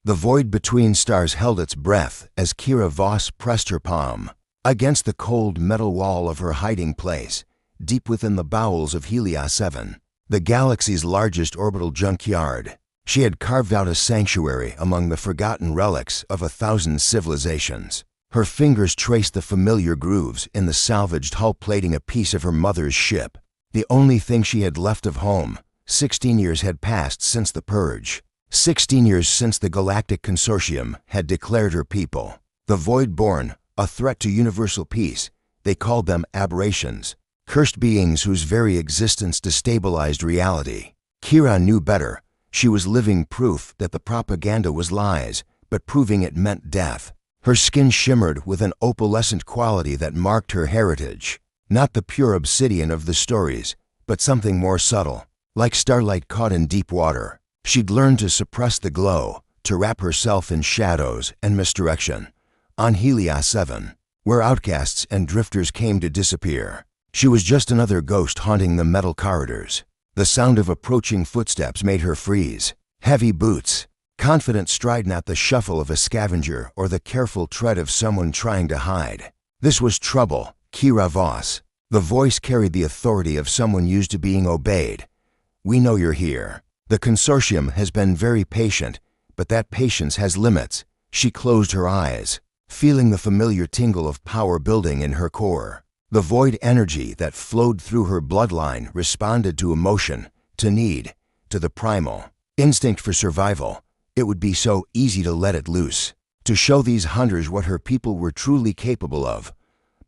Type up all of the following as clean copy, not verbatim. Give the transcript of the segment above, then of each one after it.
The void between stars held its breath as Kira Voss pressed her palm against the cold metal wall of her hiding place, deep within the bowels of Helios 7, the galaxy's largest orbital junkyard. She had carved out a sanctuary among the forgotten relics of 1,000 civilizations. Her fingers traced the familiar grooves in the salvaged hull plating a piece of her mother's ship, the only thing she had left of home. 16 years had passed since the Purge. 16 years since the Galactic Consortium had declared her people the Void-born, a threat to universal peace. They called them aberrations, cursed beings whose very existence destabilized reality. Kira knew better. She was living proof that the propaganda was lies, but proving it meant death. Her skin shimmered with an opalescent quality that marked her heritage. Not the pure obsidian of the stories, but something more subtle, like starlight caught in deep water. She'd learned to suppress the glow, to wrap herself in shadows and misdirection. On Helios 7, where outcasts and drifters came to disappear, she was just another ghost haunting the metal corridors. The sound of approaching footsteps made her freeze. Heavy boots, confident stride, not the shuffle of a scavenger or the careful tread of someone trying to hide. This was trouble. Kira Voss. The voice carried the authority of someone used to being obeyed. We know you're here. The consortium has been very patient, but that patience has limits. She closed her eyes, feeling the familiar tingle of power building in her core. The void energy that flowed through her bloodline responded to emotion, to need, to the primal instinct for survival. It would be so easy to let it loose, to show these hunters what her people were truly capable of,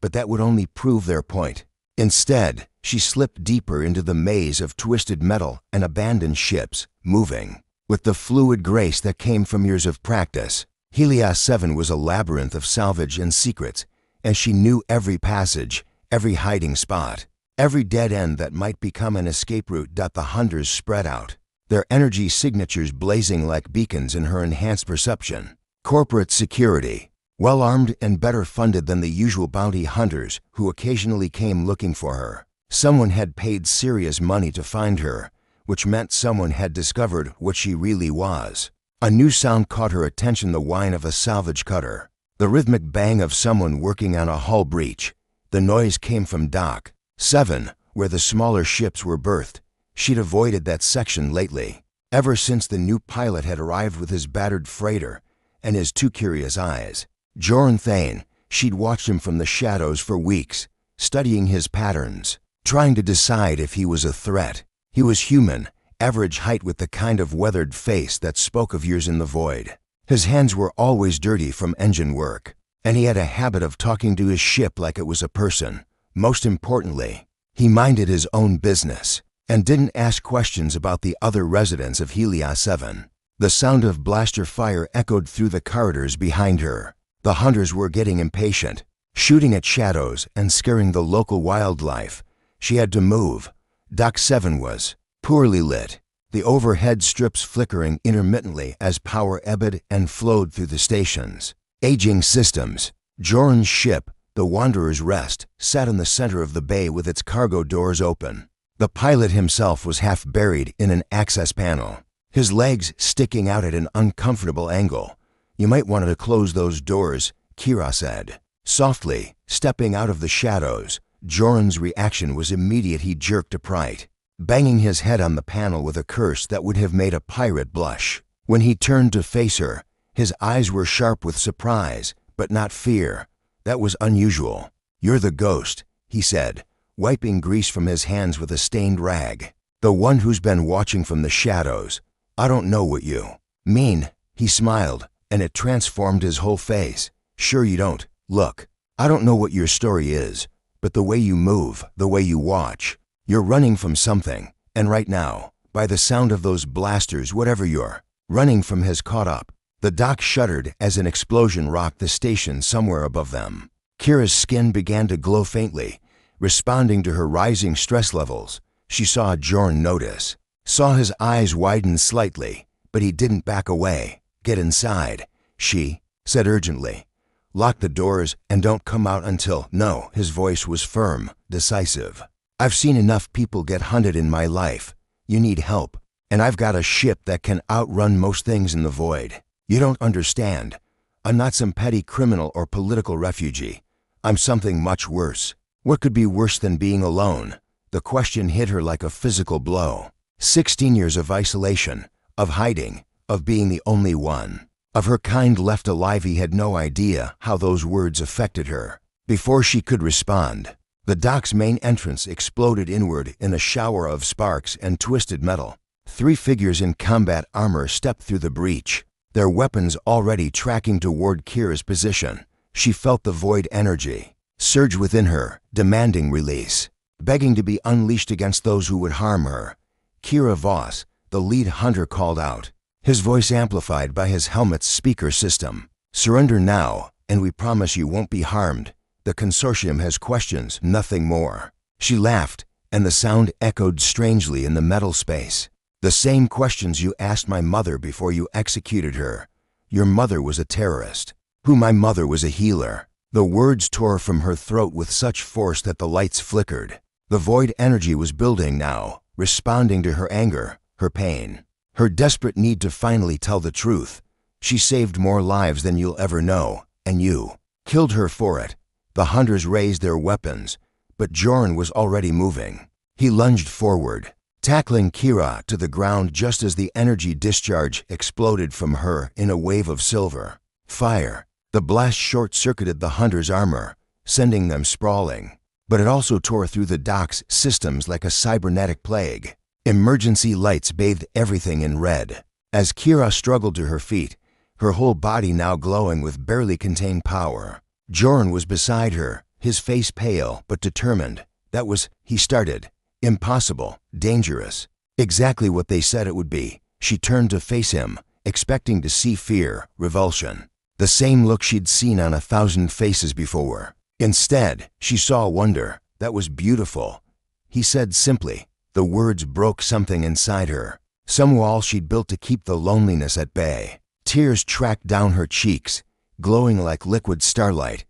but that would only prove their point. Instead, she slipped deeper into the maze of twisted metal and abandoned ships, moving with the fluid grace that came from years of practice. Helios 7 was a labyrinth of salvage and secrets, and she knew every passage, every hiding spot, every dead end that might become an escape route. The hunters spread out, their energy signatures blazing like beacons in her enhanced perception. Corporate security, well-armed and better funded than the usual bounty hunters who occasionally came looking for her. Someone had paid serious money to find her, which meant someone had discovered what she really was. A new sound caught her attention, the whine of a salvage cutter, the rhythmic bang of someone working on a hull breach. The noise came from Dock 7, where the smaller ships were berthed. She'd avoided that section lately, ever since the new pilot had arrived with his battered freighter and his two curious eyes. Joran Thane. She'd watched him from the shadows for weeks, studying his patterns, trying to decide if he was a threat. He was human, average height, with the kind of weathered face that spoke of years in the void. His hands were always dirty from engine work, and he had a habit of talking to his ship like it was a person. Most importantly, he minded his own business and didn't ask questions about the other residents of Helios 7. The sound of blaster fire echoed through the corridors behind her. The hunters were getting impatient, shooting at shadows and scaring the local wildlife. She had to move. Dock 7 was poorly lit, the overhead strips flickering intermittently as power ebbed and flowed through the stations. Aging systems. Joran's ship, the Wanderer's Rest, sat in the center of the bay with its cargo doors open. The pilot himself was half buried in an access panel, his legs sticking out at an uncomfortable angle. You might want to close those doors, Kira said. Softly, stepping out of the shadows, Joran's reaction was immediate. He jerked upright, banging his head on the panel with a curse that would have made a pirate blush. When he turned to face her, his eyes were sharp with surprise, but not fear. That was unusual. You're the ghost, he said, wiping grease from his hands with a stained rag. The one who's been watching from the shadows. I don't know what you mean, he smiled, and it transformed his whole face. Sure you don't. Look, I don't know what your story is, but the way you move, the way you watch, you're running from something, and right now, by the sound of those blasters, whatever you're running from has caught up. The dock shuddered as an explosion rocked the station somewhere above them. Kira's skin began to glow faintly, responding to her rising stress levels. She saw Joran notice, saw his eyes widen slightly, but he didn't back away. Get inside, she said urgently. Lock the doors and don't come out until— No, his voice was firm, decisive. I've seen enough people get hunted in my life. You need help, and I've got a ship that can outrun most things in the void. "You don't understand. I'm not some petty criminal or political refugee. I'm something much worse." What could be worse than being alone? The question hit her like a physical blow. 16 years of isolation, of hiding, of being the only one, of her kind left alive. He had no idea how those words affected her. Before she could respond, the dock's main entrance exploded inward in a shower of sparks and twisted metal. 3 figures in combat armor stepped through the breach, their weapons already tracking toward Kira's position. She felt the void energy surge within her, demanding release, begging to be unleashed against those who would harm her. Kira Voss, the lead hunter, called out, his voice amplified by his helmet's speaker system. "Surrender now, and we promise you won't be harmed. The consortium has questions, nothing more." She laughed, and the sound echoed strangely in the metal space. "The same questions you asked my mother before you executed her. Your mother was a terrorist. My mother was a healer." The words tore from her throat with such force that the lights flickered. The void energy was building now, responding to her anger, her pain, her desperate need to finally tell the truth. "She saved more lives than you'll ever know, and you killed her for it." The hunters raised their weapons, but Joran was already moving. He lunged forward, tackling Kira to the ground just as the energy discharge exploded from her in a wave of silver fire. The blast short-circuited the hunters' armor, sending them sprawling. But it also tore through the dock's systems like a cybernetic plague. Emergency lights bathed everything in red. As Kira struggled to her feet, her whole body now glowing with barely contained power, Joran was beside her, his face pale but determined. He started. Impossible, dangerous. Exactly what they said it would be. She turned to face him, expecting to see fear, revulsion. The same look she'd seen on 1,000 faces before. Instead, she saw wonder. "That was beautiful," he said simply. The words broke something inside her, some wall she'd built to keep the loneliness at bay. Tears tracked down her cheeks, glowing like liquid starlight.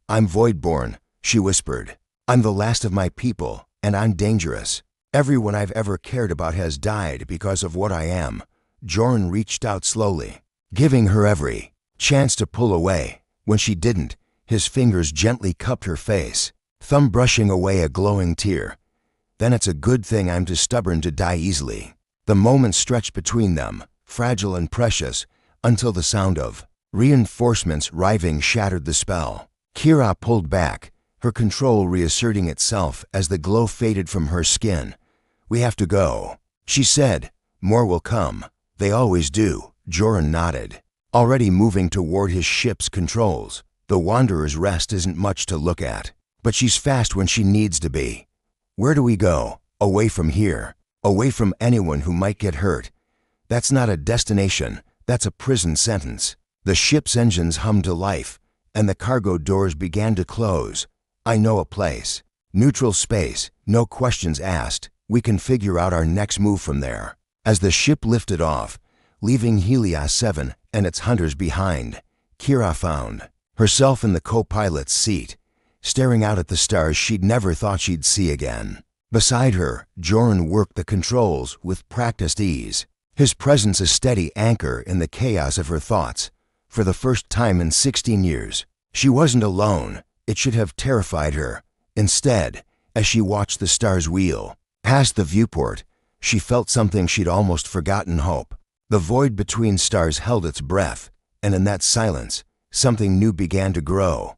"I'm voidborn," she whispered. "I'm the last of my people, and I'm dangerous. Everyone I've ever cared about has died because of what I am." Joran reached out slowly, giving her every chance to pull away. When she didn't, his fingers gently cupped her face, thumb brushing away a glowing tear. "Then it's a good thing I'm too stubborn to die easily." The moment stretched between them, fragile and precious, until the sound of reinforcements arriving shattered the spell. Kira pulled back, her control reasserting itself as the glow faded from her skin. "We have to go," she said. "More will come." "They always do." Joran nodded, already moving toward his ship's controls. The Wanderer's rest isn't much to look at, but she's fast when she needs to be. "Where do we go?" "Away from here. Away from anyone who might get hurt." "That's not a destination, that's a prison sentence." The ship's engines hummed to life, and the cargo doors began to close. "I know a place. Neutral space, no questions asked. We can figure out our next move from there." As the ship lifted off, leaving Helios 7 and its hunters behind, Kira found herself in the co-pilot's seat, staring out at the stars she'd never thought she'd see again. Beside her, Joran worked the controls with practiced ease, his presence a steady anchor in the chaos of her thoughts. For the first time in 16 years, she wasn't alone. It should have terrified her. Instead, as she watched the stars wheel past the viewport, she felt something she'd almost forgotten: hope. The void between stars held its breath, and in that silence, something new began to grow.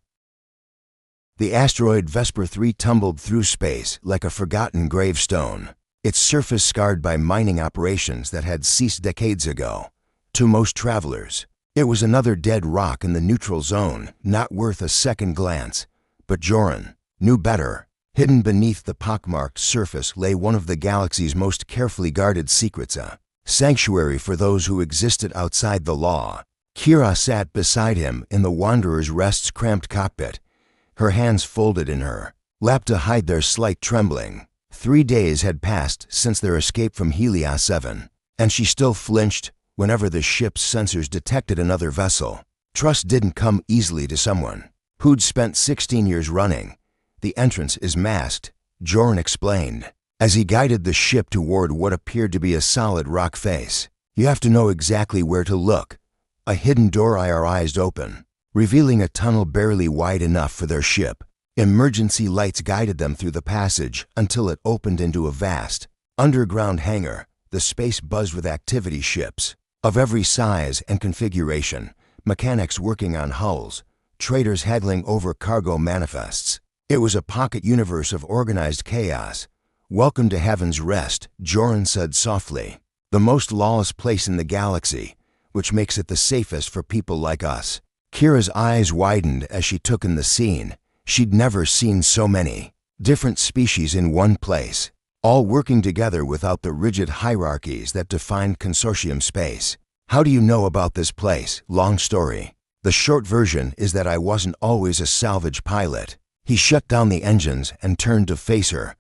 The asteroid Vesper 3 tumbled through space like a forgotten gravestone, its surface scarred by mining operations that had ceased decades ago. To most travelers, it was another dead rock in the neutral zone, not worth a second glance. But Joran knew better. Hidden beneath the pockmarked surface lay one of the galaxy's most carefully guarded secrets, a sanctuary for those who existed outside the law. Kira sat beside him in the Wanderer's Rest's cramped cockpit, her hands folded in her lap to hide their slight trembling. 3 days had passed since their escape from Helios 7, and she still flinched whenever the ship's sensors detected another vessel. Trust didn't come easily to someone who'd spent 16 years running. "The entrance is masked," Joran explained, as he guided the ship toward what appeared to be a solid rock face. "You have to know exactly where to look." A hidden door our eyes open, revealing a tunnel barely wide enough for their ship. Emergency lights guided them through the passage until it opened into a vast, underground hangar. The space buzzed with activity ships of every size and configuration, mechanics working on hulls, traders haggling over cargo manifests. It was a pocket universe of organized chaos. "Welcome to Heaven's Rest," Joran said softly. "The most lawless place in the galaxy, which makes it the safest for people like us." Kira's eyes widened as she took in the scene. She'd never seen so many different species in one place, all working together without the rigid hierarchies that defined consortium space. "How do you know about this place?" "Long story. The short version is that I wasn't always a salvage pilot." He shut down the engines and turned to face her.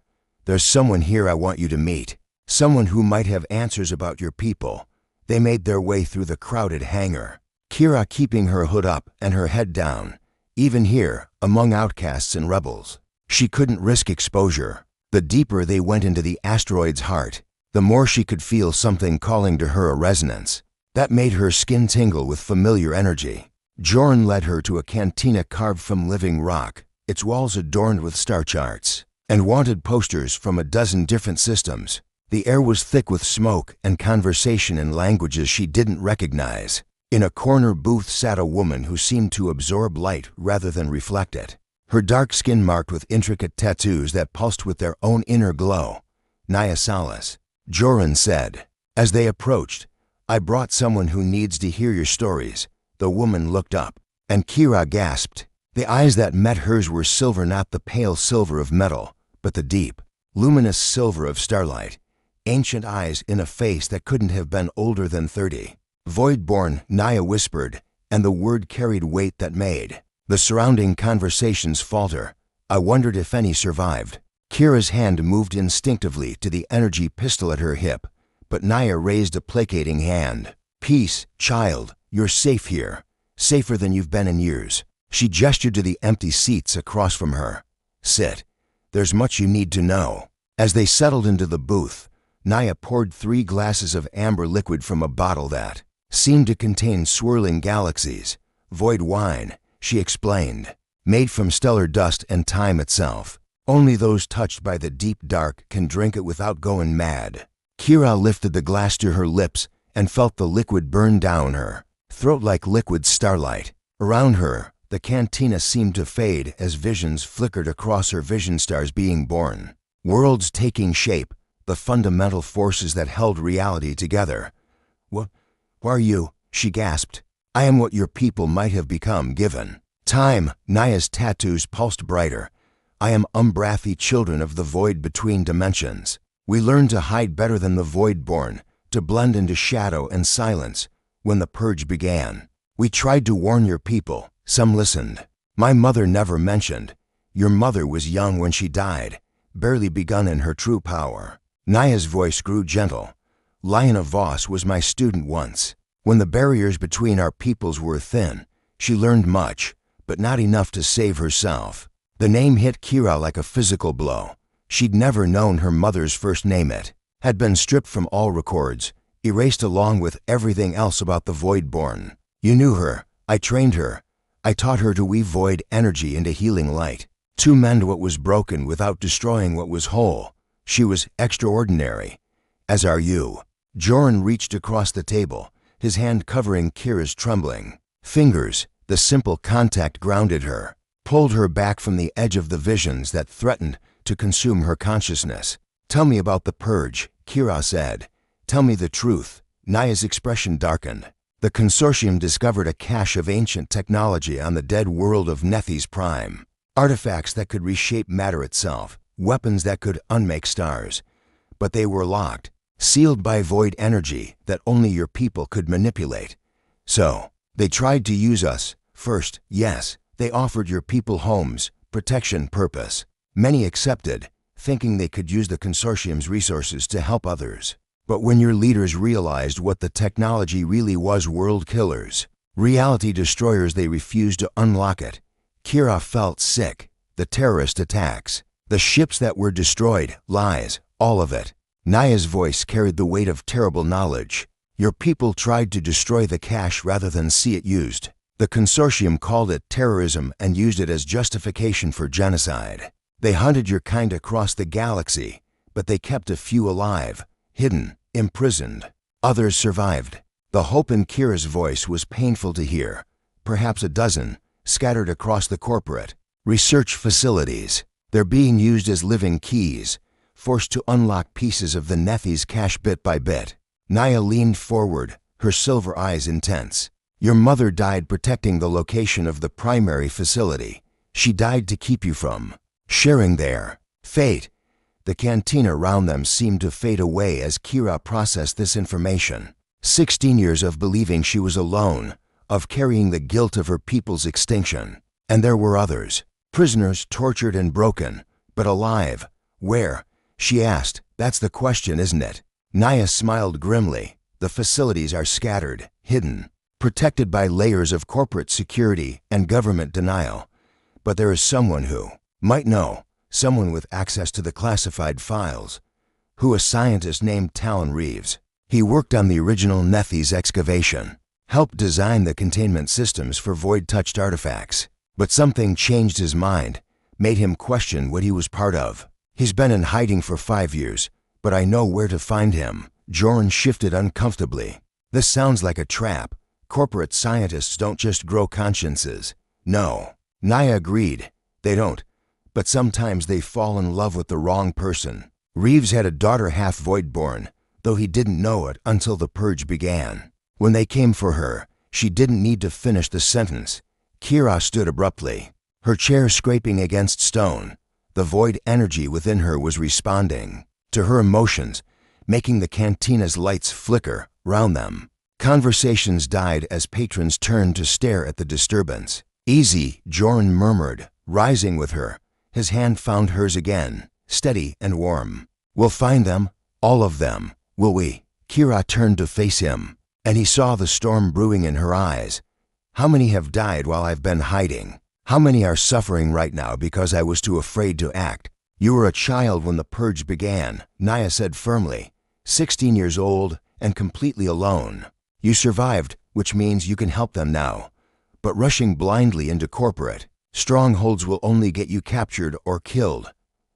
"There's someone here I want you to meet. Someone who might have answers about your people." They made their way through the crowded hangar, Kira keeping her hood up and her head down. Even here, among outcasts and rebels, she couldn't risk exposure. The deeper they went into the asteroid's heart, the more she could feel something calling to her, a resonance that made her skin tingle with familiar energy. Joran led her to a cantina carved from living rock, its walls adorned with star charts and wanted posters from a dozen different systems. The air was thick with smoke and conversation in languages she didn't recognize. In a corner booth sat a woman who seemed to absorb light rather than reflect it, her dark skin marked with intricate tattoos that pulsed with their own inner glow. "Naya Salas," Joran said. As they approached, "I brought someone who needs to hear your stories." The woman looked up, and Kira gasped. The eyes that met hers were silver, not the pale silver of metal, but the deep, luminous silver of starlight. Ancient eyes in a face that couldn't have been older than 30. "Voidborn," Naya whispered, and the word carried weight that made the surrounding conversations falter. "I wondered if any survived." Kira's hand moved instinctively to the energy pistol at her hip, but Naya raised a placating hand. "Peace, child. You're safe here. Safer than you've been in years." She gestured to the empty seats across from her. "Sit. There's much you need to know." As they settled into the booth, Naya poured 3 glasses of amber liquid from a bottle that seemed to contain swirling galaxies. "Void wine," she explained, "made from stellar dust and time itself. Only those touched by the deep dark can drink it without going mad." Kira lifted the glass to her lips and felt the liquid burn down her throat like liquid starlight. Around her, the cantina seemed to fade as visions flickered across her, vision stars being born, worlds taking shape, the fundamental forces that held reality together. What are you?" she gasped. "I am what your people might have become given time." Naya's tattoos pulsed brighter. "I am Umbrathi, children of the void between dimensions. We learned to hide better than the Voidborn, to blend into shadow and silence. When the purge began, we tried to warn your people. Some listened. My mother never mentioned. Your mother was young when she died, barely begun in her true power." Naya's voice grew gentle. "Liana Voss was my student once. When the barriers between our peoples were thin, she learned much, but not enough to save herself." The name hit Kira like a physical blow. She'd never known her mother's first name. It had been stripped from all records, erased along with everything else about the Voidborn. "You knew her. I trained her. I taught her to weave void energy into healing light, to mend what was broken without destroying what was whole. She was extraordinary, as are you." Joran reached across the table, his hand covering Kira's trembling fingers. The simple contact grounded her, pulled her back from the edge of the visions that threatened to consume her consciousness. "Tell me about the purge," Kira said. "Tell me the truth." Naya's expression darkened. "The consortium discovered a cache of ancient technology on the dead world of Nethys Prime. Artifacts that could reshape matter itself, weapons that could unmake stars. But they were locked, sealed by void energy that only your people could manipulate. So, they tried to use us. First, yes, they offered your people homes, protection, purpose. Many accepted, thinking they could use the consortium's resources to help others. But when your leaders realized what the technology really was, world killers, reality destroyers, they refused to unlock it." Kira felt sick. The terrorist attacks, the ships that were destroyed, lies, all of it. Naya's voice carried the weight of terrible knowledge. Your people tried to destroy the cache rather than see it used. The consortium called it terrorism and used it as justification for genocide. They hunted your kind across the galaxy, but they kept a few alive, hidden, imprisoned. Others survived. The hope in Kira's voice was painful to hear. Perhaps a dozen, scattered across the corporate research facilities. They're being used as living keys, forced to unlock pieces of the Nethi's cache bit by bit. Naya leaned forward, her silver eyes intense. Your mother died protecting the location of the primary facility. She died to keep you from sharing their fate. The cantina around them seemed to fade away as Kira processed this information. 16 years of believing she was alone, of carrying the guilt of her people's extinction. And there were others, prisoners tortured and broken, but alive. Where? She asked. That's the question, isn't it? Naya smiled grimly. The facilities are scattered, hidden, protected by layers of corporate security and government denial. But there is someone who might know, someone with access to the classified files. Who? A scientist named Talon Reeves. He worked on the original Nethi's excavation, helped design the containment systems for void-touched artifacts. But something changed his mind, made him question what he was part of. He's been in hiding for 5 years, but I know where to find him. Joran shifted uncomfortably. This sounds like a trap. Corporate scientists don't just grow consciences. No. Naya agreed. They don't. But sometimes they fall in love with the wrong person. Reeves had a daughter half void-born, though he didn't know it until the purge began. When they came for her, she didn't need to finish the sentence. Kira stood abruptly, her chair scraping against stone. The void energy within her was responding to her emotions, making the cantina's lights flicker round them. Conversations died as patrons turned to stare at the disturbance. Easy, Joran murmured, rising with her. His hand found hers again, steady and warm. We'll find them, all of them, will we? Kira turned to face him, and he saw the storm brewing in her eyes. How many have died while I've been hiding? How many are suffering right now because I was too afraid to act? You were a child when the purge began, Naya said firmly. 16 years old and completely alone. You survived, which means you can help them now. But rushing blindly into corporate strongholds will only get you captured or killed.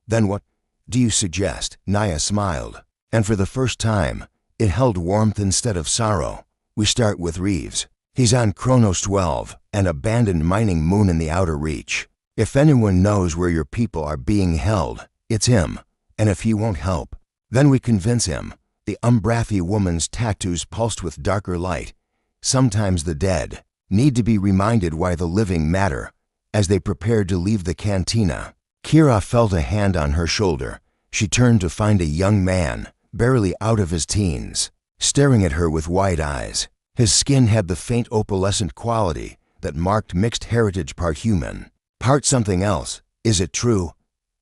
Then what do you suggest? Naya smiled, and for the first time, it held warmth instead of sorrow. We start with Reeves. He's on Kronos 12, an abandoned mining moon in the outer reach. If anyone knows where your people are being held, it's him. And if he won't help, then we convince him. The Umbrathi woman's tattoos pulsed with darker light. Sometimes the dead need to be reminded why the living matter. As they prepared to leave the cantina, Kira felt a hand on her shoulder. She turned to find a young man, barely out of his teens, staring at her with wide eyes. His skin had the faint opalescent quality that marked mixed heritage, part human, part something else. Is it true?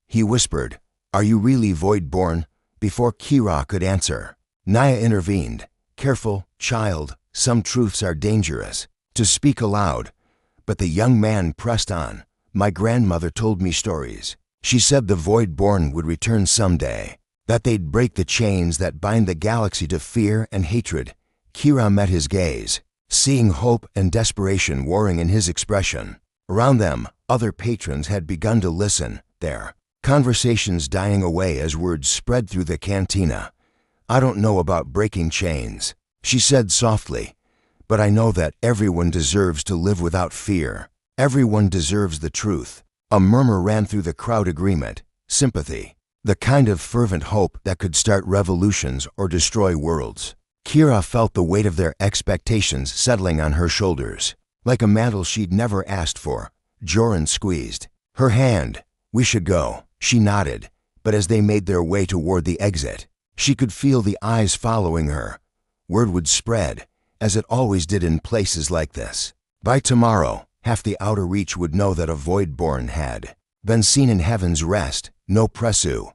He whispered. Are you really void-born? Before Kira could answer, Naya intervened. Careful, child, some truths are dangerous to speak aloud. But the young man pressed on. My grandmother told me stories. She said the void-born would return someday, that they'd break the chains that bind the galaxy to fear and hatred. Kira met his gaze, seeing hope and desperation warring in his expression. Around them, other patrons had begun to listen, their conversations dying away as words spread through the cantina. I don't know about breaking chains, she said softly, but I know that everyone deserves to live without fear. Everyone deserves the truth. A murmur ran through the crowd. Agreement, sympathy, the kind of fervent hope that could start revolutions or destroy worlds. Kira felt the weight of their expectations settling on her shoulders. Like a mantle she'd never asked for, Joran squeezed her hand. We should go, she nodded, but as they made their way toward the exit, she could feel the eyes following her. Word would spread, as it always did in places like this. By tomorrow, half the outer reach would know that a void-born had been seen in heaven's rest, no Presu.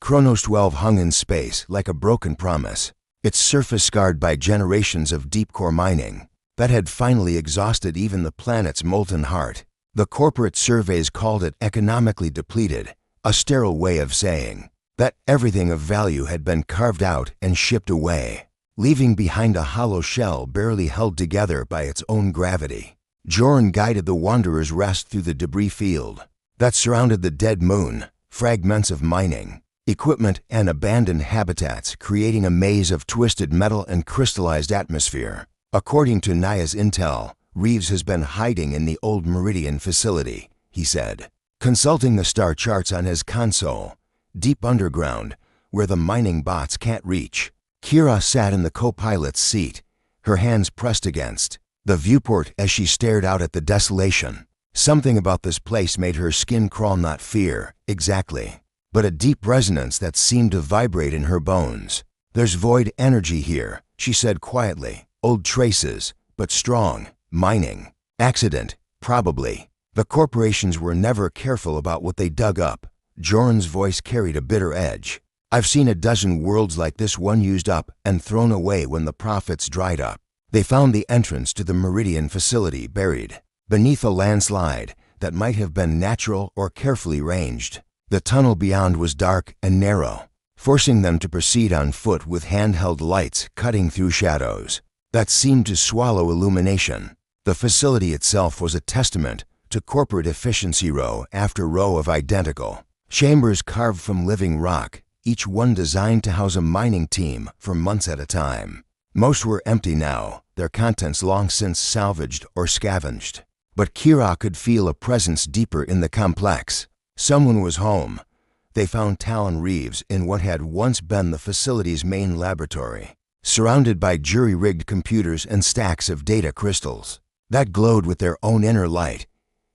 Kronos 12 hung in space like a broken promise, its surface scarred by generations of deep-core mining that had finally exhausted even the planet's molten heart. The corporate surveys called it economically depleted, a sterile way of saying that everything of value had been carved out and shipped away. leaving behind a hollow shell barely held together by its own gravity. Joran guided the wanderers' rest through the debris field that surrounded the dead moon, fragments of mining equipment and abandoned habitats, creating a maze of twisted metal and crystallized atmosphere. According to Naya's intel, Reeves has been hiding in the old Meridian facility, he said, consulting the star charts on his console, deep underground, where the mining bots can't reach. Kira sat in the co-pilot's seat, her hands pressed against the viewport as she stared out at the desolation. Something about this place made her skin crawl, not fear, exactly, but a deep resonance that seemed to vibrate in her bones. There's void energy here, she said quietly. Old traces, but strong. Mining. Accident, probably. The corporations were never careful about what they dug up. Joran's voice carried a bitter edge. I've seen a dozen worlds like this one used up and thrown away when the profits dried up. They found the entrance to the Meridian facility buried beneath a landslide that might have been natural or carefully ranged. The tunnel beyond was dark and narrow, forcing them to proceed on foot with handheld lights cutting through shadows that seemed to swallow illumination. The facility itself was a testament to corporate efficiency, row after row of identical chambers carved from living rock, each one designed to house a mining team for months at a time. Most were empty now, their contents long since salvaged or scavenged. But Kira could feel a presence deeper in the complex. Someone was home. They found Talon Reeves in what had once been the facility's main laboratory, surrounded by jury-rigged computers and stacks of data crystals that glowed with their own inner light.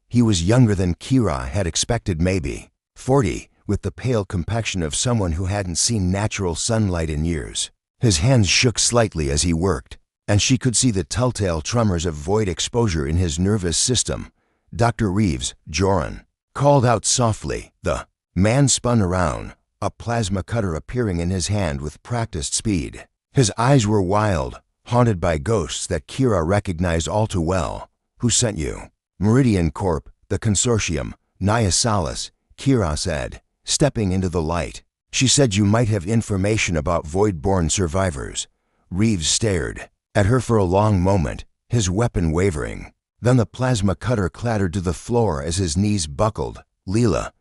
He was younger than Kira had expected, maybe 40, with the pale complexion of someone who hadn't seen natural sunlight in years. His hands shook slightly as he worked, and she could see the telltale tremors of void exposure in his nervous system. Dr. Reeves, Joran called out softly. The man spun around, a plasma cutter appearing in his hand with practiced speed. His eyes were wild, haunted by ghosts that Kira recognized all too well. Who sent you? Meridian Corp, the consortium, Naya Salas, Kira said, stepping into the light. She said you might have information about void-born survivors. Reeves stared at her for a long moment, his weapon wavering. Then the plasma cutter clattered to the floor as his knees buckled. Leela,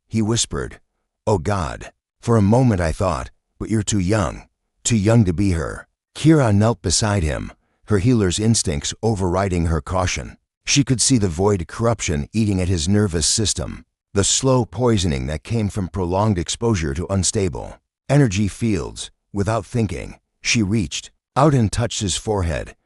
he whispered. Oh God. For a moment I thought, but you're too young to be her. Kira knelt beside him, her healer's instincts overriding her caution. She could see the void corruption eating at his nervous system, the slow poisoning that came from prolonged exposure to unstable energy fields. Without thinking, she reached out and touched his forehead.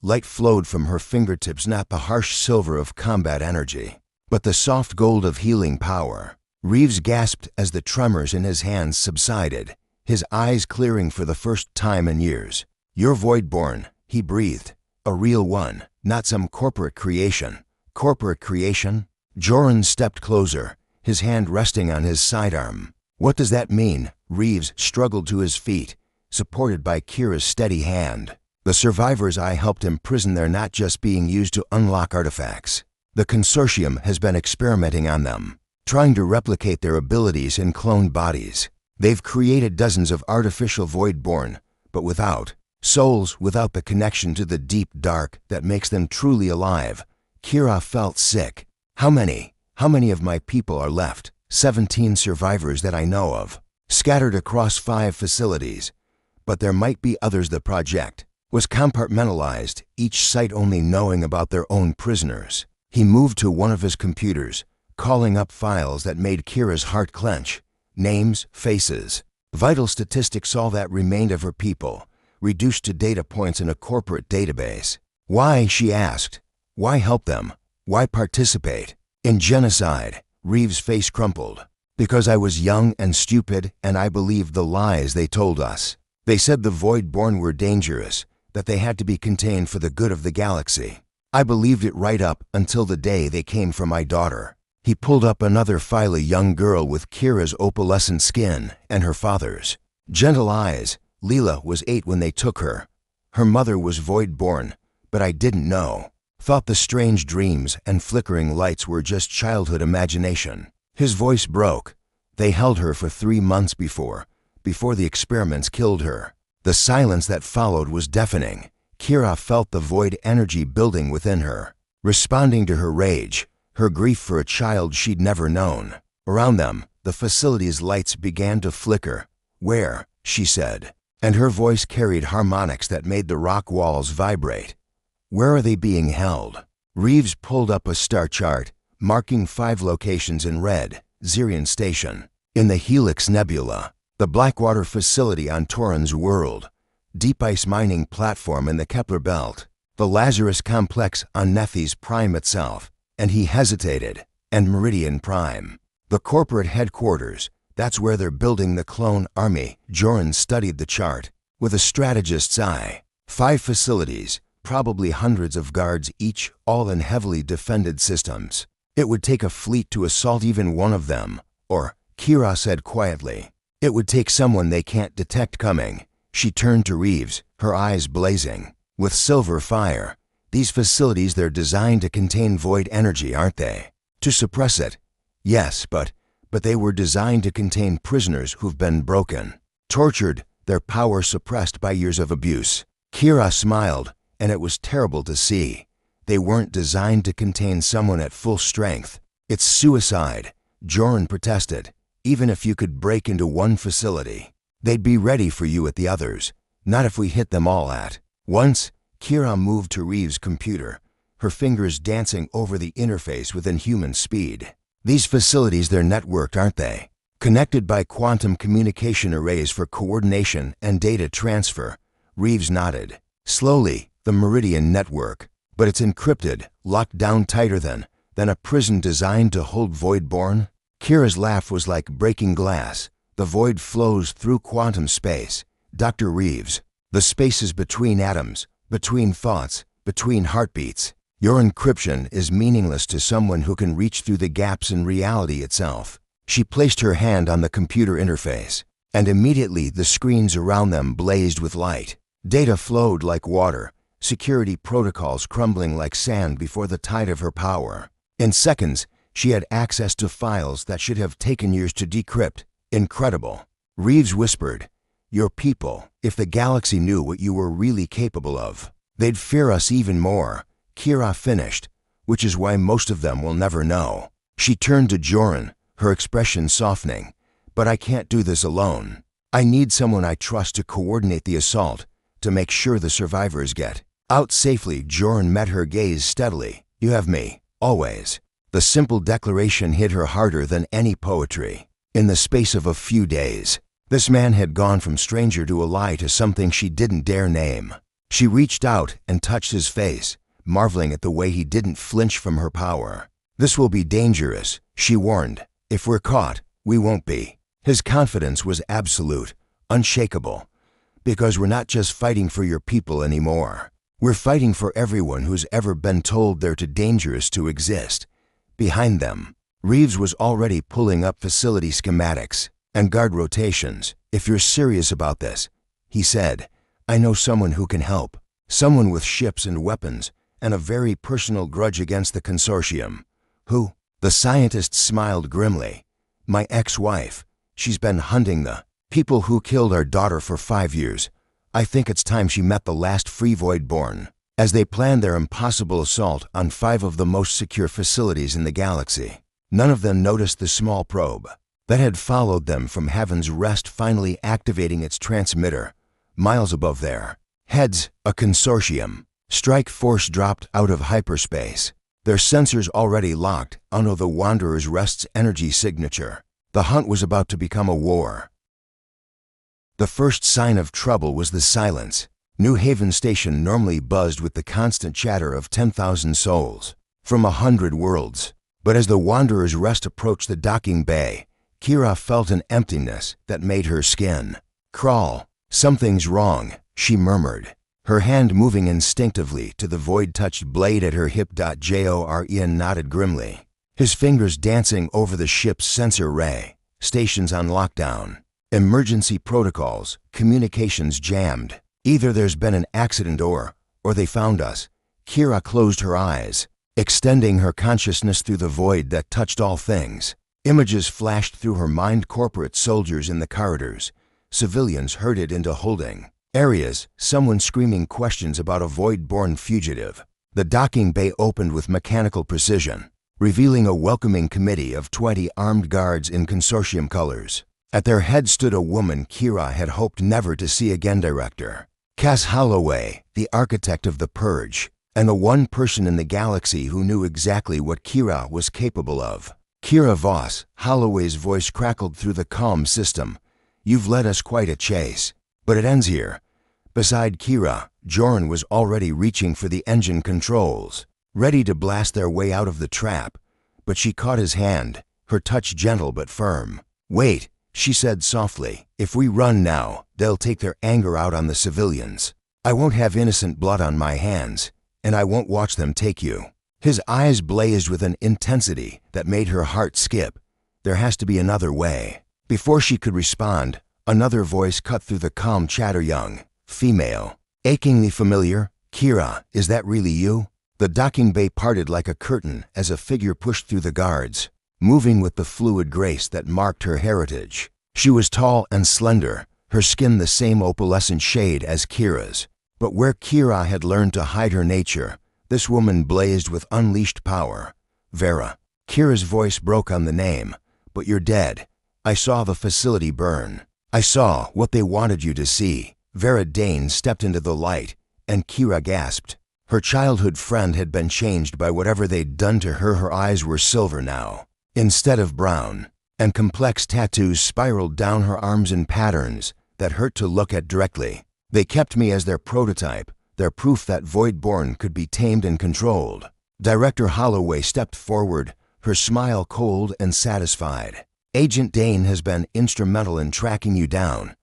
Light flowed from her fingertips, not the harsh silver of combat energy, but the soft gold of healing power. Reeves gasped as the tremors in his hands subsided, his eyes clearing for the first time in years. You're voidborn, he breathed. A real one, not some corporate creation. Corporate creation? Joran stepped closer, his hand resting on his sidearm. What does that mean? Reeves struggled to his feet, supported by Kira's steady hand. The survivors I helped imprison, they're not just being used to unlock artifacts. The consortium has been experimenting on them, trying to replicate their abilities in cloned bodies. They've created dozens of artificial voidborn, but without souls, without the connection to the deep dark that makes them truly alive. Kira felt sick. How many of my people are left? 17 survivors that I know of, scattered across 5 facilities. But there might be others. The project was compartmentalized, each site only knowing about their own prisoners. He moved to one of his computers, calling up files that made Kira's heart clench. Names, faces, vital statistics, all that remained of her people, reduced to data points in a corporate database. Why, she asked. Why help them? Why participate in genocide? Reeves' face crumpled. Because I was young and stupid, and I believed the lies they told us. They said the void-born were dangerous, that they had to be contained for the good of the galaxy. I believed it right up until the day they came for my daughter. He pulled up another file, a young girl with Kira's opalescent skin and her father's gentle eyes. Leela was 8 when they took her. Her mother was void-born, but I didn't know. Thought the strange dreams and flickering lights were just childhood imagination. His voice broke. They held her for 3 months before the experiments killed her. The silence that followed was deafening. Kira felt the void energy building within her, responding to her rage, her grief for a child she'd never known. Around them, the facility's lights began to flicker. "Where?" she said, and her voice carried harmonics that made the rock walls vibrate. "Where are they being held?" Reeves pulled up a star chart, marking 5 locations in red. Zirian Station, in the Helix Nebula, the Blackwater facility on Torin's world, Deep Ice mining platform in the Kepler Belt, the Lazarus complex on Nephis Prime itself, and he hesitated, and Meridian Prime. The corporate headquarters, that's where they're building the clone army. Joran studied the chart with a strategist's eye. 5 facilities, probably hundreds of guards each, all in heavily defended systems. It would take a fleet to assault even one of them, or, Kira said quietly, it would take someone they can't detect coming. She turned to Reeves, her eyes blazing with silver fire. "These facilities, they're designed to contain void energy, aren't they? To suppress it?" "Yes, but they were designed to contain prisoners who've been broken, tortured, their power suppressed by years of abuse." Kira smiled, and it was terrible to see. They weren't designed to contain someone at full strength. "It's suicide," Joran protested. "Even if you could break into one facility, they'd be ready for you at the others. Not if we hit them all at once." Kira moved to Reeves' computer, her fingers dancing over the interface with inhuman speed. "These facilities, they're networked, aren't they? Connected by quantum communication arrays for coordination and data transfer." Reeves nodded. "Slowly, the Meridian network. But it's encrypted, locked down tighter than a prison designed to hold Voidborn." Kira's laugh was like breaking glass. "The void flows through quantum space, Dr. Reeves. The spaces between atoms, between thoughts, between heartbeats. Your encryption is meaningless to someone who can reach through the gaps in reality itself." She placed her hand on the computer interface, and immediately the screens around them blazed with light. Data flowed like water, security protocols crumbling like sand before the tide of her power. In seconds, she had access to files that should have taken years to decrypt. Incredible. Reeves whispered, "Your people, if the galaxy knew what you were really capable of, they'd fear us even more." Kira finished, "Which is why most of them will never know." She turned to Joran, her expression softening. "But I can't do this alone. I need someone I trust to coordinate the assault, to make sure the survivors get out safely." Joran met her gaze steadily. "You have me, always." The simple declaration hit her harder than any poetry. In the space of a few days, this man had gone from stranger to ally to something she didn't dare name. She reached out and touched his face, marveling at the way he didn't flinch from her power. "This will be dangerous," she warned. "If we're caught, we won't be." His confidence was absolute, unshakable. "Because we're not just fighting for your people anymore. We're fighting for everyone who's ever been told they're too dangerous to exist." Behind them, Reeves was already pulling up facility schematics and guard rotations. "If you're serious about this," he said, "I know someone who can help. Someone with ships and weapons and a very personal grudge against the consortium." "Who?" The scientist smiled grimly. "My ex-wife. She's been hunting the people who killed our daughter for 5 years. I think it's time she met the last free Voidborn." As they planned their impossible assault on 5 of the most secure facilities in the galaxy, none of them noticed the small probe that had followed them from Heaven's Rest finally activating its transmitter miles above their heads. A consortium strike force dropped out of hyperspace, their sensors already locked onto the Wanderer's Rest's energy signature. The hunt was about to become a war. The first sign of trouble was the silence. New Haven Station normally buzzed with the constant chatter of 10,000 souls from 100 worlds. But as the Wanderer's Rest approached the docking bay, Kira felt an emptiness that made her skin crawl. "Something's wrong," she murmured, her hand moving instinctively to the void-touched blade at her hip. Joran nodded grimly, his fingers dancing over the ship's sensor ray. "Stations on lockdown. Emergency protocols, communications jammed. Either there's been an accident or they found us." Kira closed her eyes, extending her consciousness through the void that touched all things. Images flashed through her mind: corporate soldiers in the corridors, civilians herded into holding Areas, someone screaming questions about a void-born fugitive. The docking bay opened with mechanical precision, revealing a welcoming committee of 20 armed guards in consortium colors. At their head stood a woman Kira had hoped never to see again, Director Cass Holloway, the architect of the Purge, and the one person in the galaxy who knew exactly what Kira was capable of. Kira Voss, Holloway's voice crackled through the comm system. You've led us quite a chase, but it ends here. Beside Kira, Jorn was already reaching for the engine controls, ready to blast their way out of the trap, but she caught his hand, her touch gentle but firm. Wait, she said softly. If we run now, they'll take their anger out on the civilians. I won't have innocent blood on my hands, and I won't watch them take you. His eyes blazed with an intensity that made her heart skip. There has to be another way. Before she could respond, another voice cut through the calm chatter. Young, female, achingly familiar. Kira, is that really you? The docking bay parted like a curtain as a figure pushed through the guards, moving with the fluid grace that marked her heritage. She was tall and slender, her skin the same opalescent shade as Kira's. But where Kira had learned to hide her nature, this woman blazed with unleashed power. Vera. Kira's voice broke on the name. But you're dead. I saw the facility burn. I saw what they wanted you to see. Vera Dane stepped into the light, and Kira gasped. Her childhood friend had been changed by whatever they'd done to her. Her eyes were silver now, instead of brown, and complex tattoos spiraled down her arms in patterns that hurt to look at directly. They kept me as their prototype, their proof that Voidborn could be tamed and controlled. Director Holloway stepped forward, her smile cold and satisfied. Agent Dane has been instrumental in tracking you down.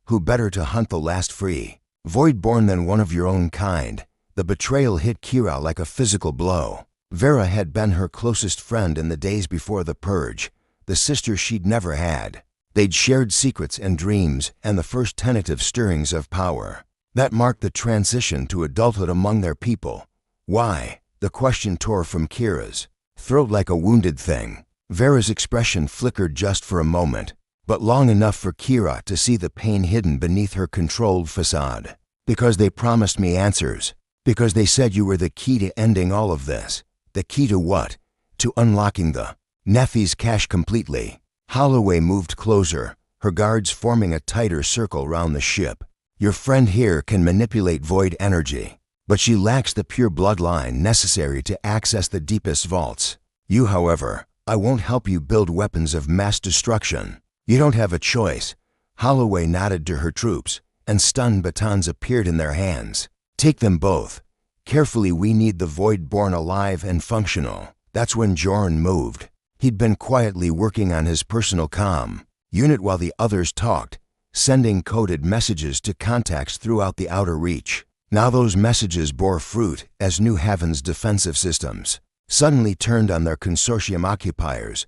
Who better to hunt the last free Voidborn than one of your own kind? The betrayal hit Kira like a physical blow. Vera had been her closest friend in the days before the Purge, the sister she'd never had. They'd shared secrets and dreams and the first tentative stirrings of power. That marked the transition to adulthood among their people. Why? The question tore from Kira's throat like a wounded thing. Vera's expression flickered just for a moment, but long enough for Kira to see the pain hidden beneath her controlled facade. Because they promised me answers. Because they said you were the key to ending all of this. The key to what? To unlocking the Nephi's cache completely. Holloway moved closer, her guards forming a tighter circle round the ship. Your friend here can manipulate void energy, but she lacks the pure bloodline necessary to access the deepest vaults. You, however, I won't help you build weapons of mass destruction. You don't have a choice. Holloway nodded to her troops, and stun batons appeared in their hands. Take them both. Carefully, we need the Voidborn alive and functional. That's when Jorn moved. He'd been quietly working on his personal comm unit while the others talked, sending coded messages to contacts throughout the outer reach. Now those messages bore fruit as New Haven's defensive systems suddenly turned on their consortium occupiers.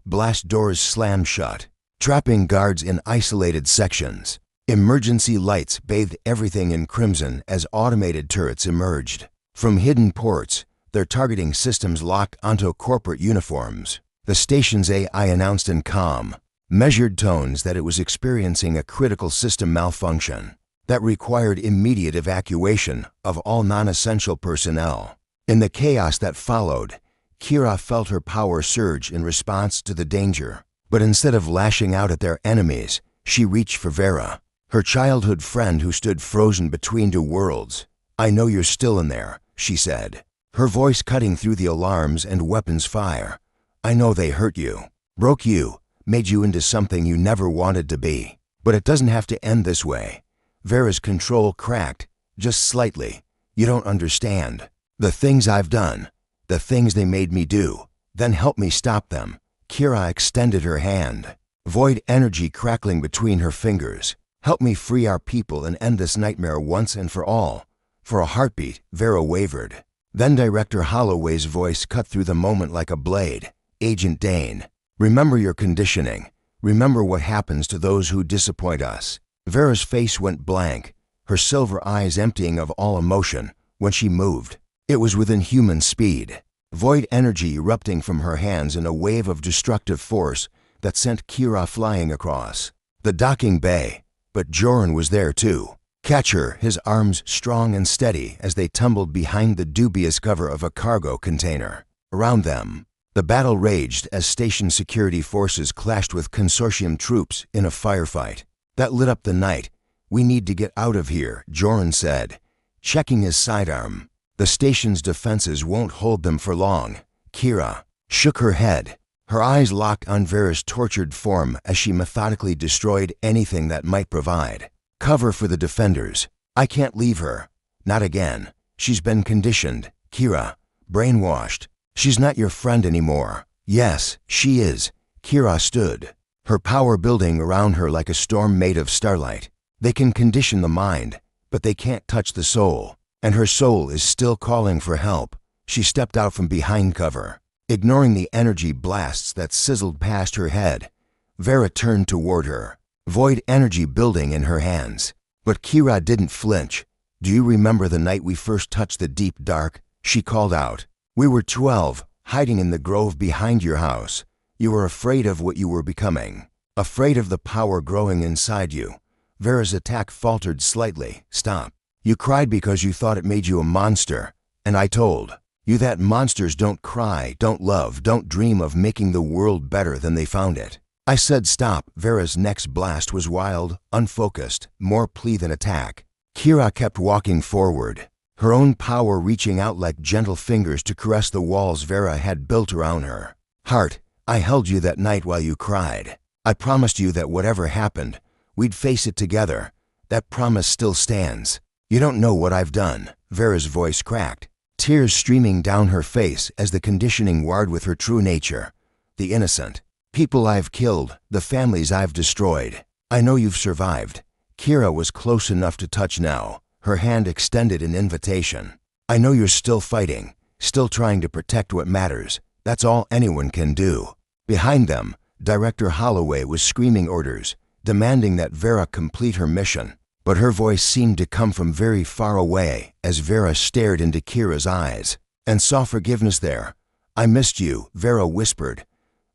Blast doors slammed shut, trapping guards in isolated sections. Emergency lights bathed everything in crimson as automated turrets emerged. From hidden ports, their targeting systems locked onto corporate uniforms. The station's AI announced in calm, measured tones that it was experiencing a critical system malfunction that required immediate evacuation of all non-essential personnel. In the chaos that followed, Kira felt her power surge in response to the danger. But instead of lashing out at their enemies, she reached for Vera, her childhood friend who stood frozen between two worlds. I know you're still in there, she said, her voice cutting through the alarms and weapons fire. I know they hurt you, broke you, made you into something you never wanted to be. But it doesn't have to end this way. Vera's control cracked, just slightly. You don't understand. The things I've done, the things they made me do, then help me stop them. Kira extended her hand, void energy crackling between her fingers. Help me free our people and end this nightmare once and for all. For a heartbeat, Vera wavered. Then Director Holloway's voice cut through the moment like a blade. Agent Dane, remember your conditioning. Remember what happens to those who disappoint us. Vera's face went blank, her silver eyes emptying of all emotion. When she moved, it was within human speed. Void energy erupting from her hands in a wave of destructive force that sent Kira flying across the docking bay. But Jorn was there too. Catch her, his arms strong and steady as they tumbled behind the dubious cover of a cargo container. Around them, the battle raged as station security forces clashed with consortium troops in a firefight that lit up the night. "We need to get out of here," Joran said, checking his sidearm. "The station's defenses won't hold them for long." Kira shook her head, her eyes locked on Vera's tortured form as she methodically destroyed anything that might provide cover for the defenders. "I can't leave her. Not again. She's been conditioned, Kira. Brainwashed. She's not your friend anymore." "Yes, she is." Kira stood, her power building around her like a storm made of starlight. "They can condition the mind, but they can't touch the soul. And her soul is still calling for help." She stepped out from behind cover, ignoring the energy blasts that sizzled past her head. Vera turned toward her, void energy building in her hands. But Kira didn't flinch. "Do you remember the night we first touched the deep dark?" she called out. "We were 12, hiding in the grove behind your house. You were afraid of what you were becoming, afraid of the power growing inside you." Vera's attack faltered slightly. "Stop. You cried because you thought it made you a monster. And I told you that monsters don't cry, don't love, don't dream of making the world better than they found it." I said stop. Vera's next blast was wild, unfocused, more plea than attack. Kira kept walking forward, her own power reaching out like gentle fingers to caress the walls Vera had built around her. "Heart, I held you that night while you cried. I promised you that whatever happened, we'd face it together. That promise still stands. You don't know what I've done." Vera's voice cracked, tears streaming down her face as the conditioning warred with her true nature. "The innocent. People I've killed, the families I've destroyed. I know you've survived." Kira was close enough to touch now, her hand extended in invitation. "I know you're still fighting, still trying to protect what matters. That's all anyone can do." Behind them, Director Holloway was screaming orders, demanding that Vera complete her mission. But her voice seemed to come from very far away as Vera stared into Kira's eyes and saw forgiveness there. "I missed you," Vera whispered.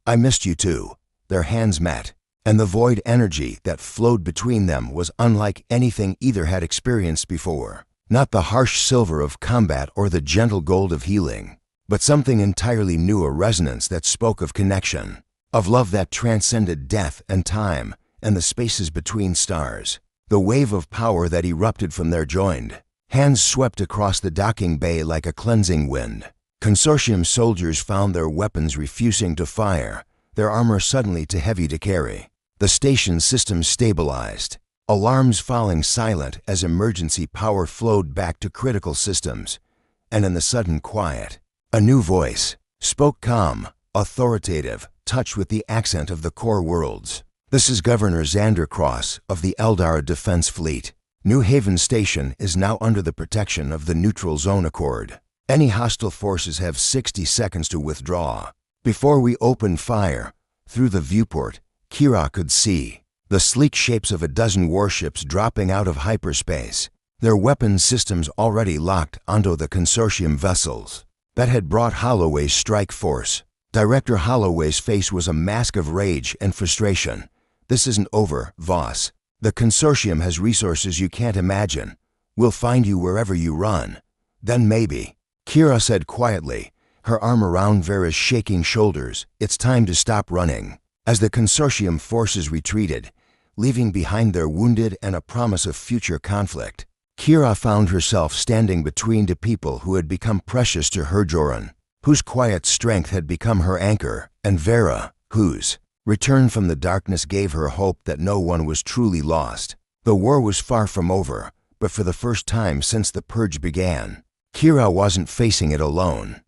"I missed you too." Their hands met, and the void energy that flowed between them was unlike anything either had experienced before. Not the harsh silver of combat or the gentle gold of healing, but something entirely new, a resonance that spoke of connection, of love that transcended death and time and the spaces between stars. The wave of power that erupted from their joined hands swept across the docking bay like a cleansing wind. Consortium soldiers found their weapons refusing to fire, their armor suddenly too heavy to carry. The station system stabilized, alarms falling silent as emergency power flowed back to critical systems. And in the sudden quiet, a new voice spoke, calm, authoritative, touched with the accent of the core worlds. "This is Governor Xander Cross of the Eldar Defense Fleet. New Haven Station is now under the protection of the Neutral Zone Accord. Any hostile forces have 60 seconds to withdraw. Before we open fire." Through the viewport, Kira could see the sleek shapes of a dozen warships dropping out of hyperspace, their weapons systems already locked onto the consortium vessels that had brought Holloway's strike force. Director Holloway's face was a mask of rage and frustration. "This isn't over, Voss. The consortium has resources you can't imagine. We'll find you wherever you run. Then maybe." Kira said quietly, her arm around Vera's shaking shoulders, "It's time to stop running." As the consortium forces retreated, leaving behind their wounded and a promise of future conflict, Kira found herself standing between two people who had become precious to her, Joran, whose quiet strength had become her anchor, and Vera, whose return from the darkness gave her hope that no one was truly lost. The war was far from over, but for the first time since the purge began, Kira wasn't facing it alone.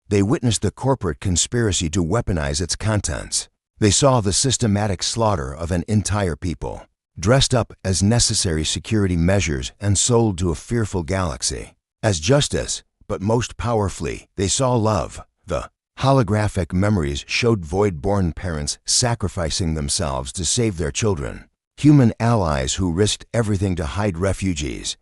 They witnessed the corporate conspiracy to weaponize its contents. They saw the systematic slaughter of an entire people, dressed up as necessary security measures and sold to a fearful galaxy as justice, but most powerfully, they saw love. The holographic memories showed void-born parents sacrificing themselves to save their children, human allies who risked everything to hide refugees,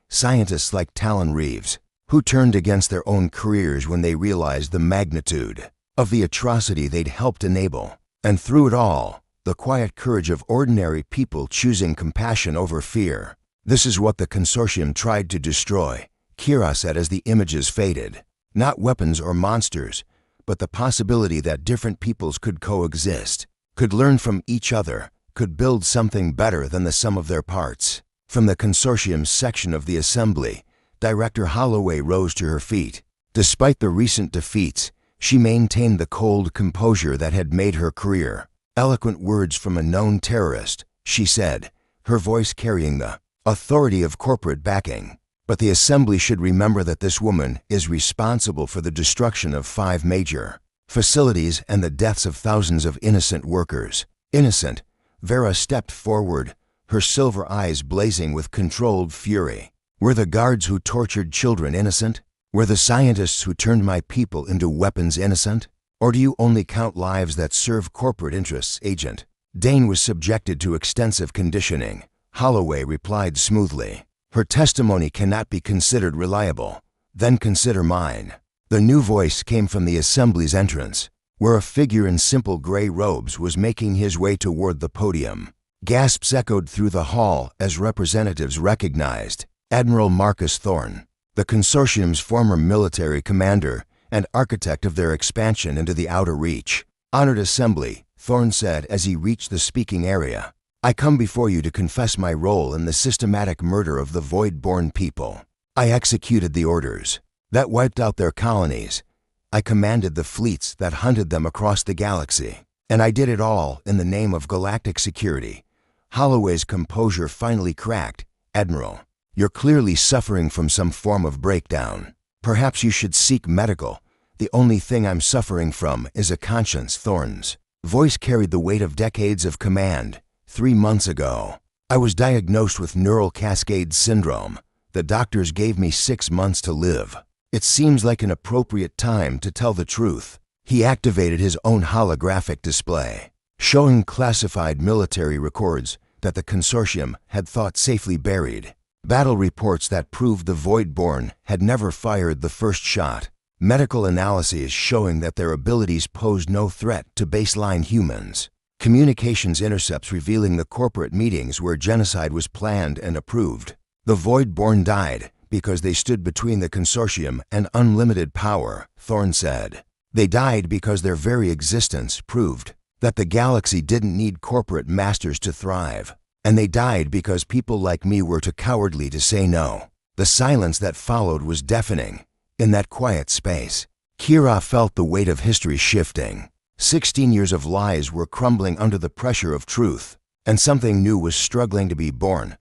scientists like Talon Reeves, who turned against their own careers when they realized the magnitude of the atrocity they'd helped enable. And through it all, the quiet courage of ordinary people choosing compassion over fear. This is what the consortium tried to destroy, Kira said as the images faded. Not weapons or monsters, but the possibility that different peoples could coexist, could learn from each other, could build something better than the sum of their parts. From the consortium's section of the assembly, Director Holloway rose to her feet. Despite the recent defeats, she maintained the cold composure that had made her career. Eloquent words from a known terrorist, she said, her voice carrying the authority of corporate backing. But the assembly should remember that this woman is responsible for the destruction of 5 major facilities and the deaths of thousands of innocent workers. Innocent, Vera stepped forward, her silver eyes blazing with controlled fury. Were the guards who tortured children innocent? Were the scientists who turned my people into weapons innocent? Or do you only count lives that serve corporate interests, Agent? Dane was subjected to extensive conditioning. Holloway replied smoothly. Her testimony cannot be considered reliable. Then consider mine. The new voice came from the assembly's entrance, where a figure in simple gray robes was making his way toward the podium. Gasps echoed through the hall as representatives recognized Admiral Marcus Thorne, the consortium's former military commander and architect of their expansion into the outer reach. Honored Assembly, Thorne said as he reached the speaking area. I come before you to confess my role in the systematic murder of the Void-born people. I executed the orders that wiped out their colonies. I commanded the fleets that hunted them across the galaxy. And I did it all in the name of galactic security. Holloway's composure finally cracked. Admiral, you're clearly suffering from some form of breakdown. Perhaps you should seek medical. The only thing I'm suffering from is a conscience. Thorne's voice carried the weight of decades of command. 3 months ago, I was diagnosed with neural cascade syndrome. The doctors gave me 6 months to live. It seems like an appropriate time to tell the truth. He activated his own holographic display, showing classified military records that the consortium had thought safely buried. Battle reports that proved the Void-born had never fired the first shot. Medical analyses showing that their abilities posed no threat to baseline humans. Communications intercepts revealing the corporate meetings where genocide was planned and approved. The Void-born died because they stood between the consortium and unlimited power, Thorne said. They died because their very existence proved that the galaxy didn't need corporate masters to thrive. And they died because people like me were too cowardly to say no. The silence that followed was deafening. In that quiet space, Kira felt the weight of history shifting. 16 years of lies were crumbling under the pressure of truth, and something new was struggling to be born.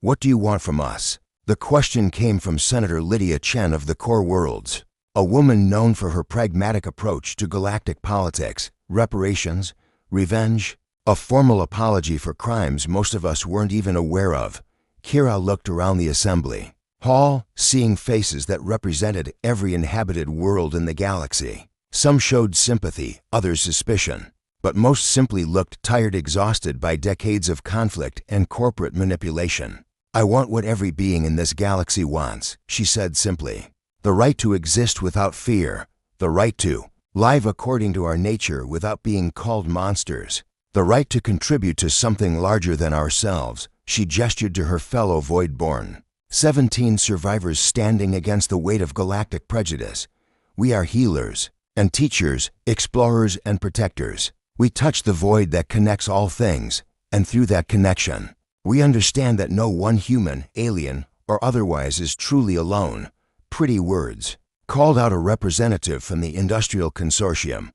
What do you want from us? The question came from Senator Lydia Chen of the Core Worlds, a woman known for her pragmatic approach to galactic politics, reparations, revenge, a formal apology for crimes most of us weren't even aware of. Kira looked around the assembly hall, seeing faces that represented every inhabited world in the galaxy. Some showed sympathy, others suspicion, but most simply looked tired, exhausted by decades of conflict and corporate manipulation. I want what every being in this galaxy wants, she said simply. The right to exist without fear, the right to live according to our nature without being called monsters, the right to contribute to something larger than ourselves. She gestured to her fellow Void-born. 17 survivors standing against the weight of galactic prejudice. We are healers and teachers, explorers and protectors. We touch the void that connects all things, and through that connection, we understand that no one human, alien, or otherwise is truly alone. Pretty words, called out a representative from the Industrial Consortium.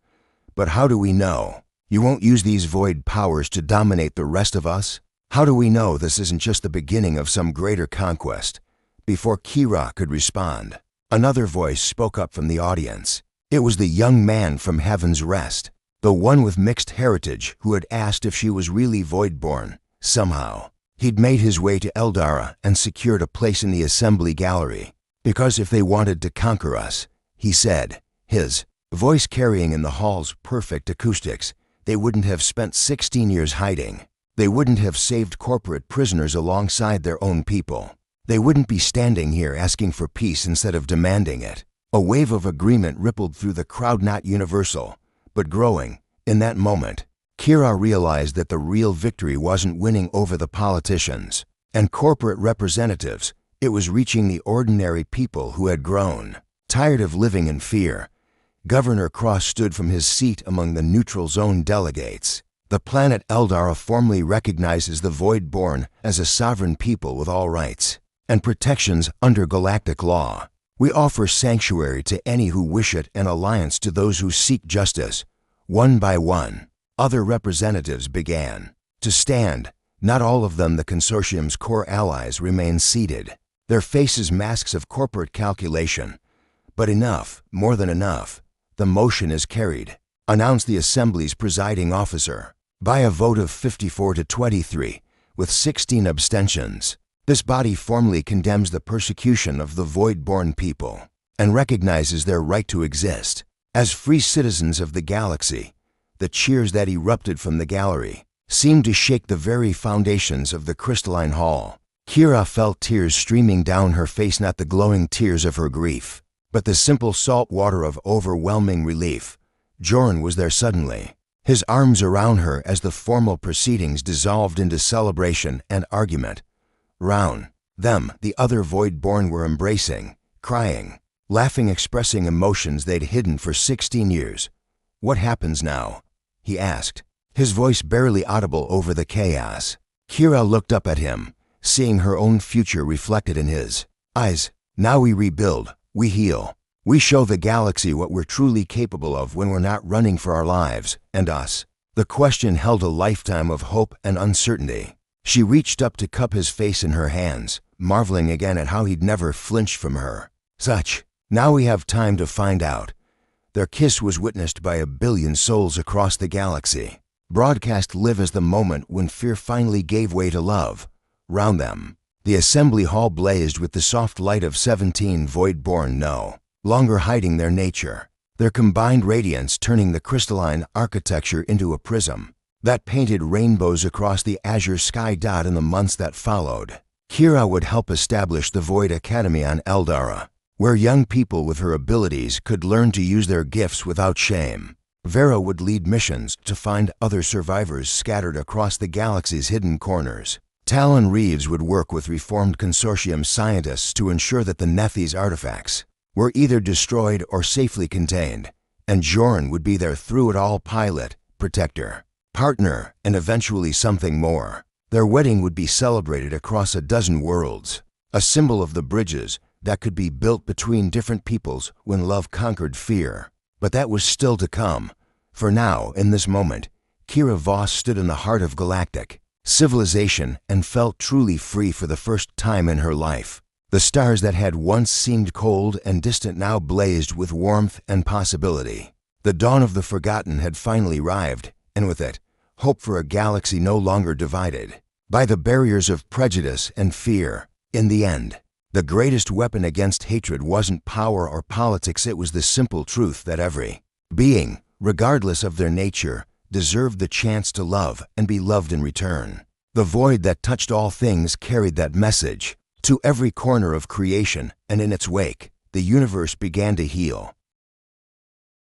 But how do we know? You won't use these void powers to dominate the rest of us? How do we know this isn't just the beginning of some greater conquest? Before Kira could respond, another voice spoke up from the audience. It was the young man from Heaven's Rest, the one with mixed heritage who had asked if she was really Void-born. Somehow, he'd made his way to Eldara and secured a place in the assembly gallery. Because if they wanted to conquer us, he said, his voice carrying in the hall's perfect acoustics, they wouldn't have spent 16 years hiding. They wouldn't have saved corporate prisoners alongside their own people. They wouldn't be standing here asking for peace instead of demanding it. A wave of agreement rippled through the crowd, not universal, but growing. In that moment, Kira realized that the real victory wasn't winning over the politicians. And corporate representatives, it was reaching the ordinary people who had grown tired of living in fear. Governor Cross stood from his seat among the neutral zone delegates. The planet Eldara formally recognizes the Void-born as a sovereign people with all rights and protections under galactic law. We offer sanctuary to any who wish it and alliance to those who seek justice. One by one, other representatives began to stand. Not all of them, the consortium's core allies, remain seated, their faces masks of corporate calculation. But enough, more than enough. The motion is carried, announced the Assembly's presiding officer, by a vote of 54 to 23, with 16 abstentions. This body formally condemns the persecution of the Void-born people and recognizes their right to exist as free citizens of the galaxy. The cheers that erupted from the gallery seemed to shake the very foundations of the crystalline hall. Kira felt tears streaming down her face, not the glowing tears of her grief, but the simple salt water of overwhelming relief. Joran was there suddenly, his arms around her as the formal proceedings dissolved into celebration and argument. Round them, the other Void-born were embracing, crying, laughing, expressing emotions they'd hidden for 16 years. "What happens now?" he asked, his voice barely audible over the chaos. Kira looked up at him, seeing her own future reflected in his eyes. "Now we rebuild. We heal. We show the galaxy what we're truly capable of when we're not running for our lives and us." The question held a lifetime of hope and uncertainty. She reached up to cup his face in her hands, marveling again at how he'd never flinched from her. Such. Now we have time to find out. Their kiss was witnessed by 1 billion souls across the galaxy. Broadcast live as the moment when fear finally gave way to love. Round them, the assembly hall blazed with the soft light of 17 Void-born, no longer hiding their nature, their combined radiance turning the crystalline architecture into a prism that painted rainbows across the azure sky. In the months that followed, Kira would help establish the Void Academy on Eldara, where young people with her abilities could learn to use their gifts without shame. Vera would lead missions to find other survivors scattered across the galaxy's hidden corners. Talon Reeves would work with reformed consortium scientists to ensure that the Nephi's artifacts were either destroyed or safely contained, and Joran would be their through-it-all pilot, protector, partner, and eventually something more. Their wedding would be celebrated across a dozen worlds, a symbol of the bridges that could be built between different peoples when love conquered fear. But that was still to come. For now, in this moment, Kira Voss stood in the heart of galactic civilization and felt truly free for the first time in her life. The stars that had once seemed cold and distant now blazed with warmth and possibility. The dawn of the forgotten had finally arrived, and with it, hope for a galaxy no longer divided by the barriers of prejudice and fear. In the end, the greatest weapon against hatred wasn't power or politics, it was the simple truth that every being, regardless of their nature, deserved the chance to love and be loved in return. The void that touched all things carried that message to every corner of creation, and in its wake, the universe began to heal.